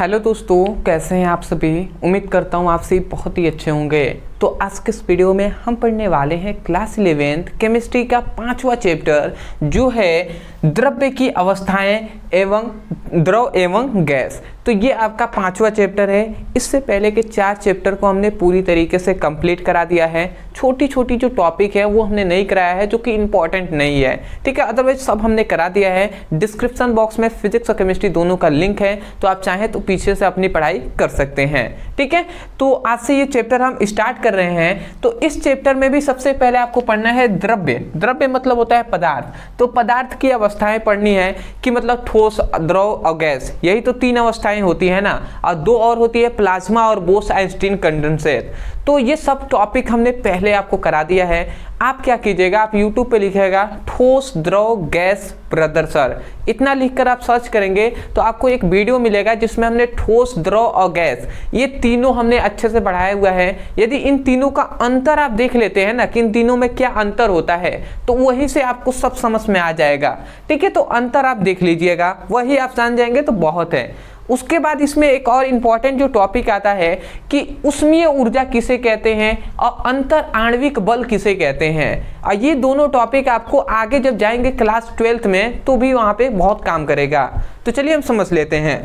Hello दोस्तों, कैसे हैं आप सभी। उम्मीद करता हूँ आप सभी बहुत ही अच्छे होंगे। तो आज के इस वीडियो में हम पढ़ने वाले हैं क्लास 11th केमिस्ट्री का 5वां चैप्टर, जो है द्रव्य की अवस्थाएं एवं द्रव एवं गैस। तो ये आपका 5वां चैप्टर है। इससे पहले के 4 चैप्टर को हमने पूरी तरीके से कंप्लीट करा दिया है। छोटी छोटी जो टॉपिक है वो हमने नहीं कराया है, जो कि इंपॉर्टेंट नहीं है, ठीक है। अदरवाइज सब हमने करा दिया है। डिस्क्रिप्शन बॉक्स में फिजिक्स और केमिस्ट्री दोनों का लिंक है, तो आप चाहें तो पीछे से अपनी पढ़ाई कर सकते हैं, ठीक है। तो आज से ये चैप्टर हम स्टार्ट कर रहे हैं। तो इस चैप्टर में भी सबसे पहले आपको पढ़ना है द्रव्य। द्रव्य मतलब होता है पदार्थ। तो पदार्थ की अवस्थाएं पढ़नी है कि मतलब ठोस, द्रव और गैस, यही तो 3 अवस्थाएं होती है ना। और 2 और होती है, प्लाज्मा और बोस-आइंस्टीन कंडेंसेट। तो ये सब टॉपिक हमने पहले आपको करा दिया है। आप क्या कीजिएगा, आप YouTube पे लिखिएगा ठोस, द्रव, गैस ब्रदर सर, इतना लिखकर आप सर्च करेंगे तो आपको एक वीडियो मिलेगा जिसमें हमने ठोस, द्रव और गैस ये तीनों हमने अच्छे से पढ़ाया हुआ है। यदि इन तीनों का अंतर आप देख लेते हैं ना कि इन तीनों में क्या अंतर होता है, तो वहीं से आपको सब समझ में आ जाएगा, ठीक है। तो अंतर आप देख लीजिएगा, वही आप जान जाएंगे तो बहुत है। उसके बाद इसमें एक और इम्पॉर्टेंट जो टॉपिक आता है कि उष्मीय ऊर्जा किसे कहते हैं और अंतर आणविक बल किसे कहते हैं। और ये दोनों टॉपिक आपको आगे जब जाएंगे क्लास 12th में तो भी वहाँ पे बहुत काम करेगा। तो चलिए हम समझ लेते हैं।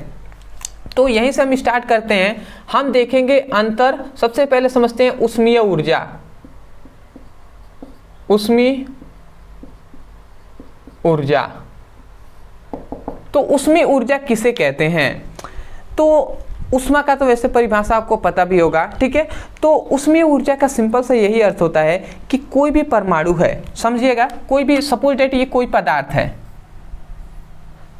तो यहीं से हम स्टार्ट करते हैं। हम देखेंगे अंतर। सबसे पहले समझते हैं उष्मीय ऊर्जा। उष्मीय ऊर्जा, तो उष्मीय ऊर्जा किसे कहते हैं। तो उष्मा का तो वैसे परिभाषा आपको पता भी होगा, ठीक है। तो उष्मीय ऊर्जा का सिंपल से यही अर्थ होता है कि कोई भी परमाणु है, समझिएगा, कोई भी, सपोज दैट ये कोई पदार्थ है,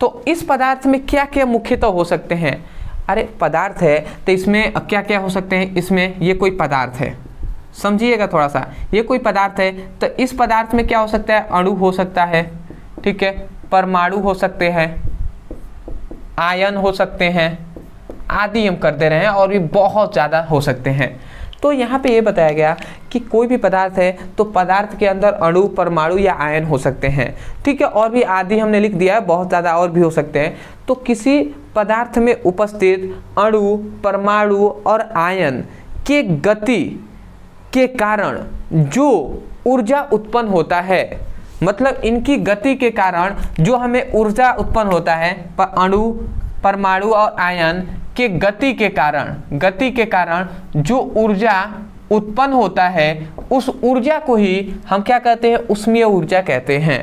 तो इस पदार्थ में क्या क्या मुख्यतः हो सकते हैं। अरे पदार्थ है तो इसमें क्या क्या हो सकते हैं। इसमें ये कोई पदार्थ है, समझिएगा थोड़ा सा, ये कोई पदार्थ है तो इस पदार्थ में क्या हो सकता है, अणु हो सकता है, ठीक है, परमाणु हो सकते हैं, आयन हो सकते हैं, आदि हम कर दे रहे हैं, और भी बहुत ज़्यादा हो सकते हैं। तो यहाँ पे ये बताया गया कि कोई भी पदार्थ है तो पदार्थ के अंदर अणु, परमाणु या आयन हो सकते हैं, ठीक है। और भी आदि हमने लिख दिया है, बहुत ज़्यादा और भी हो सकते हैं। तो किसी पदार्थ में उपस्थित अणु, परमाणु और आयन के गति के कारण जो ऊर्जा उत्पन्न होता है, मतलब इनकी गति के कारण जो हमें ऊर्जा उत्पन्न होता है, अणु, परमाणु और आयन के गति के कारण जो ऊर्जा उत्पन्न होता है, उस ऊर्जा को ही हम क्या कहते हैं, उष्मीय ऊर्जा कहते हैं।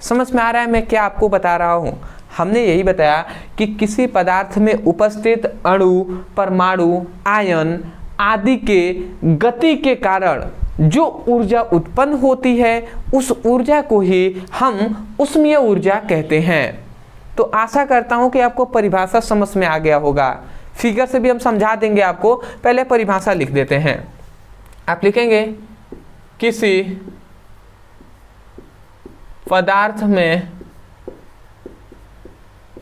समझ में आ रहा है मैं क्या आपको बता रहा हूँ। हमने यही बताया कि किसी पदार्थ में उपस्थित अणु, परमाणु, आयन आदि के गति के कारण जो ऊर्जा उत्पन्न होती है, उस ऊर्जा को ही हम उष्मीय ऊर्जा कहते हैं। तो आशा करता हूं कि आपको परिभाषा समझ में आ गया होगा। फिगर से भी हम समझा देंगे आपको, पहले परिभाषा लिख देते हैं। आप लिखेंगे किसी पदार्थ में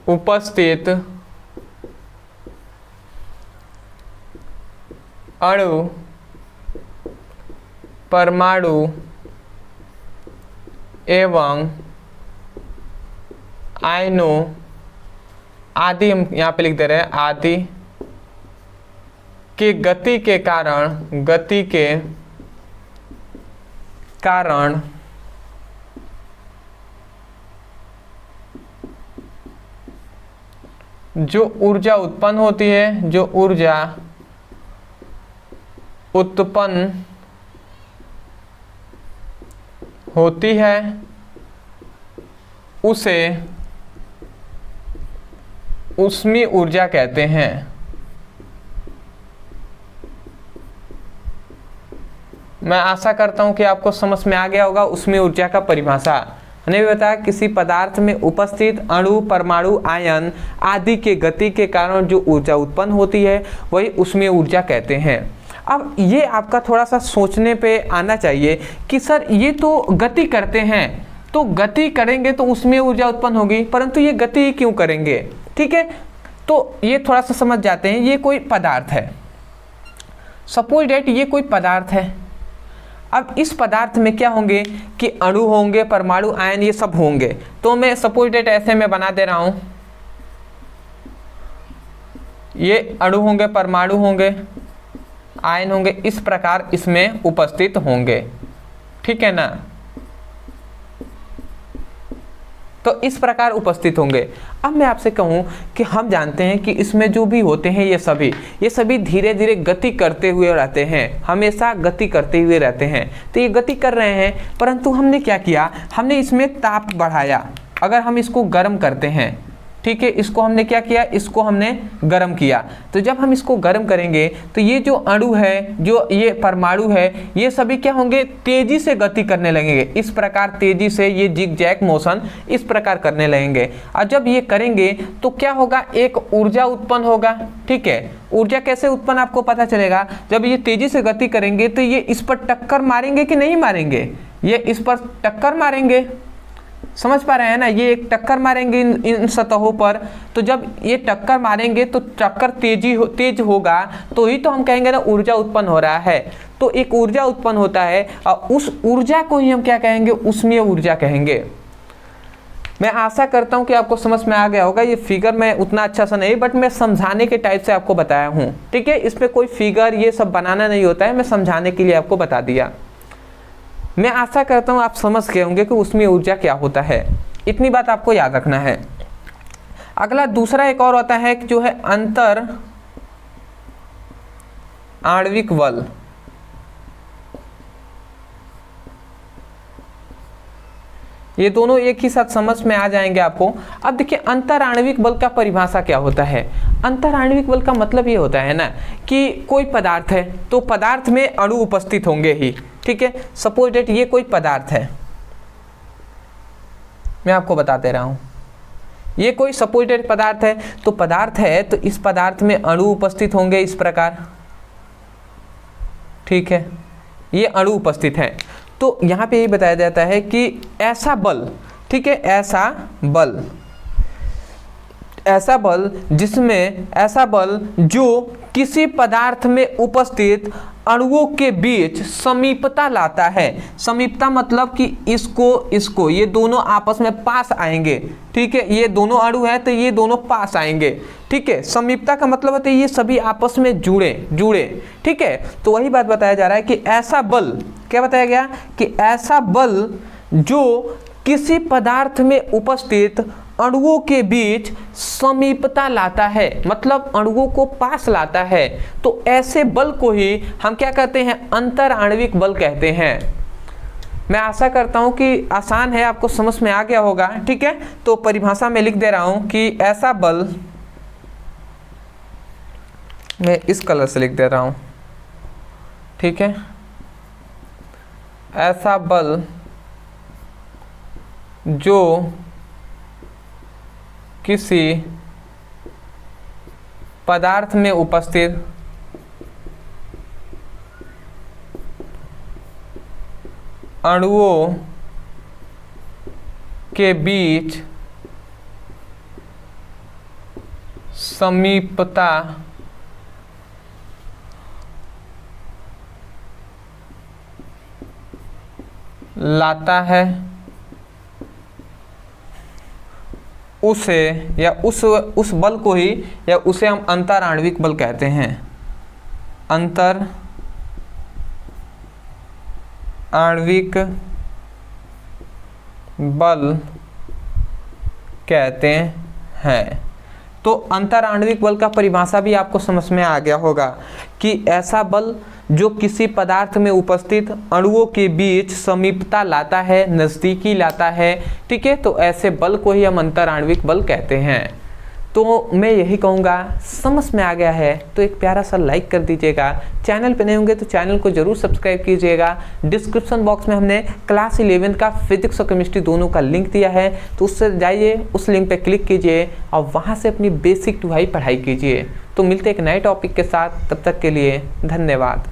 उपस्थित अणु, परमाणु एवं आयनों आदि, हम यहाँ पे लिख दे रहे हैं, आदि की गति के कारण जो ऊर्जा उत्पन्न होती है, जो ऊर्जा उत्पन्न होती है, उसे उष्मीय ऊर्जा कहते हैं। मैं आशा करता हूं कि आपको समझ में आ गया होगा उष्मीय ऊर्जा का परिभाषा। हमने भी बताया किसी पदार्थ में उपस्थित अणु, परमाणु, आयन आदि के गति के कारण जो ऊर्जा उत्पन्न होती है वही उष्मीय ऊर्जा कहते हैं। अब ये आपका थोड़ा सा सोचने पे आना चाहिए कि सर ये तो गति करते हैं, तो गति करेंगे तो उसमें ऊर्जा उत्पन्न होगी, परंतु ये गति क्यों करेंगे, ठीक है। तो ये थोड़ा सा समझ जाते हैं। ये कोई पदार्थ है, सपोज डेट ये कोई पदार्थ है। अब इस पदार्थ में क्या होंगे कि अणु होंगे, परमाणु, आयन, ये सब होंगे। तो मैं सपोज डेट ऐसे में बना दे रहा हूं, ये अणु होंगे, परमाणु होंगे, आयन होंगे, इस प्रकार इसमें उपस्थित होंगे, ठीक है ना। तो इस प्रकार उपस्थित होंगे। अब मैं आपसे कहूं कि हम जानते हैं कि इसमें जो भी होते हैं ये सभी धीरे धीरे गति करते हुए रहते हैं, हमेशा गति करते हुए रहते हैं। तो ये गति कर रहे हैं, परंतु हमने क्या किया, हमने इसमें ताप बढ़ाया। अगर हम इसको गर्म करते हैं, ठीक है, इसको हमने क्या किया, इसको हमने गर्म किया। तो जब हम इसको गर्म करेंगे तो ये जो अणु है, जो ये परमाणु है, ये सभी क्या होंगे, तेजी से गति करने लगेंगे। इस प्रकार तेजी से ये जिग-जैग मोशन इस प्रकार करने लगेंगे। और जब ये करेंगे तो क्या होगा, एक ऊर्जा उत्पन्न होगा, ठीक है। ऊर्जा कैसे उत्पन्न आपको पता चलेगा, जब ये तेजी से गति करेंगे तो ये इस पर टक्कर मारेंगे कि नहीं मारेंगे, ये इस पर टक्कर मारेंगे, समझ पा रहे हैं ना, ये एक टक्कर मारेंगे इन सतहों पर। तो जब ये टक्कर मारेंगे तो टक्कर तेज होगा, तो ही तो हम कहेंगे ना ऊर्जा उत्पन्न हो रहा है। तो एक ऊर्जा उत्पन्न होता है और उस ऊर्जा को ही हम क्या कहेंगे, ऊष्मीय ऊर्जा कहेंगे। मैं आशा करता हूं कि आपको समझ में आ गया होगा। ये फिगर मैं उतना अच्छा सा नहीं, बट मैं समझाने के टाइप से आपको बताया हूँ, ठीक है। इसमें कोई फिगर ये सब बनाना नहीं होता है, मैं समझाने के लिए आपको बता दिया। मैं आशा करता हूं आप समझ गए होंगे कि उसमें ऊर्जा क्या होता है। इतनी बात आपको याद रखना है। अगला दूसरा एक और होता है जो है अंतर आणविक बल। ये दोनों एक ही साथ समझ में आ जाएंगे आपको। अब देखिए अंतर आणविक बल का परिभाषा क्या होता है। अंतर आणविक बल का मतलब ये होता है ना कि कोई पदार्थ है तो पदार्थ में अणु उपस्थित होंगे ही, ठीक है। सपोज डेट ये कोई पदार्थ है, मैं आपको बताते रहा हूं, ये कोई सपोज डेट पदार्थ है, तो पदार्थ है तो इस पदार्थ में अणु उपस्थित होंगे इस प्रकार, ठीक है, ये अणु उपस्थित है। तो यहां पे ये बताया जाता है कि ऐसा बल, ठीक है, ऐसा बल जिसमें ऐसा बल जो किसी पदार्थ में उपस्थित अणुओं के बीच समीपता लाता है। समीपता मतलब कि इसको ये दोनों आपस में पास आएंगे, ठीक है, ये दोनों अणु है तो ये दोनों पास आएंगे, ठीक है। समीपता का मतलब होता है ये सभी आपस में जुड़े, ठीक है। तो वही बात बताया जा रहा है कि ऐसा बल, क्या बताया गया कि ऐसा बल जो किसी पदार्थ में उपस्थित अणुओं के बीच समीपता लाता है, मतलब अणुओं को पास लाता है। तो ऐसे बल को ही हम क्या कहते हैं, अंतर आणविक बल कहते हैं। मैं आशा करता हूं कि आसान है, आपको समझ में आ गया होगा, ठीक है। तो परिभाषा में लिख दे रहा हूं कि ऐसा बल, मैं इस कलर से लिख दे रहा हूं, ठीक है, ऐसा बल जो किसी पदार्थ में उपस्थित अणुओं के बीच समीपता लाता है, उसे या उस बल को ही या उसे हम अंतर आणविक बल कहते हैं। अंतर आणविक बल कहते हैं। तो अंतर आणविक बल का परिभाषा भी आपको समझ में आ गया होगा कि ऐसा बल जो किसी पदार्थ में उपस्थित अणुओं के बीच समीपता लाता है, नज़दीकी लाता है, ठीक है। तो ऐसे बल को ही हम अंतर आणविक बल कहते हैं। तो मैं यही कहूँगा, समझ में आ गया है तो एक प्यारा सा लाइक कर दीजिएगा। चैनल पे नए होंगे तो चैनल को जरूर सब्सक्राइब कीजिएगा। डिस्क्रिप्शन बॉक्स में हमने क्लास 11 का फिजिक्स और केमिस्ट्री दोनों का लिंक दिया है, तो उससे जाइए, उस लिंक पे क्लिक कीजिए और वहाँ से अपनी बेसिक टू हाई पढ़ाई कीजिए। तो मिलते एक नए टॉपिक के साथ, तब तक के लिए धन्यवाद।